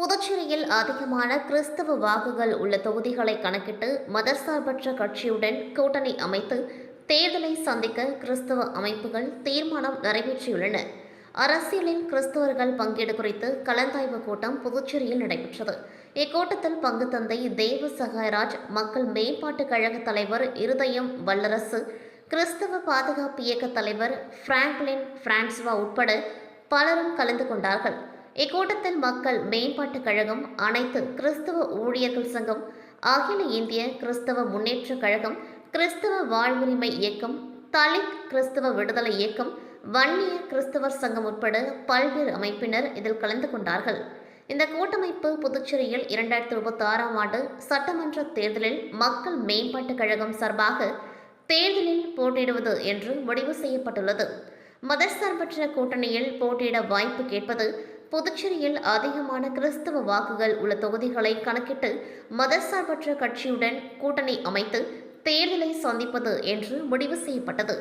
புதுச்சேரியில் அதிகமான கிறிஸ்தவ வாக்குகள் உள்ள தொகுதிகளை கணக்கிட்டு மதசார்பற்ற கட்சியுடன் கூட்டணி அமைத்து தேர்தலை சந்திக்க கிறிஸ்தவ அமைப்புகள் தீர்மானம் நிறைவேற்றியுள்ளன. அரசியலில் கிறிஸ்தவர்கள் பங்கீடு குறித்து கலந்தாய்வு கூட்டம் புதுச்சேரியில் நடைபெற்றது. இக்கூட்டத்தில் பங்கு தந்தை தேவ சகாயராஜ், மக்கள் மேம்பாட்டுக் கழக தலைவர் இருதயம் வல்லரசு, கிறிஸ்தவ பாதுகாப்பு இயக்க தலைவர் பிராங்க்லின் பிரான்சுவா உட்பட பலரும் கலந்து கொண்டார்கள். இக்கூட்டத்தில் மக்கள் மேம்பாட்டுக் கழகம், அனைத்து கிறிஸ்தவ ஊழியர்கள் சங்கம், அகில இந்திய கிறிஸ்தவ முன்னேற்றக் கழகம், கிறிஸ்தவ வாழ்வுரிமை இயக்கம், தலித் கிறிஸ்தவ விடுதலை இயக்கம், வன்னிய கிறிஸ்தவர் சங்கம் உட்பட பல்வேறு அமைப்பினர் இதில் கலந்து கொண்டார்கள். இந்த கூட்டமைப்பு புதுச்சேரியில் 2026ஆம் ஆண்டு சட்டமன்ற தேர்தலில் மக்கள் மேம்பாட்டுக் கழகம் சார்பாக தேர்தலில் போட்டியிடுவது என்று முடிவு செய்யப்பட்டுள்ளது. மதசார்பற்ற கூட்டணியில் போட்டியிட வாய்ப்பு கேட்பது புதுச்சேரியில் அதிகமான கிறிஸ்தவ வாக்குகள் உள்ள தொகுதிகளை கணக்கிட்டு மதசார்பற்ற கட்சியுடன் கூட்டணி அமைத்து தேர்தலை சந்திப்பது என்று முடிவு செய்யப்பட்டது.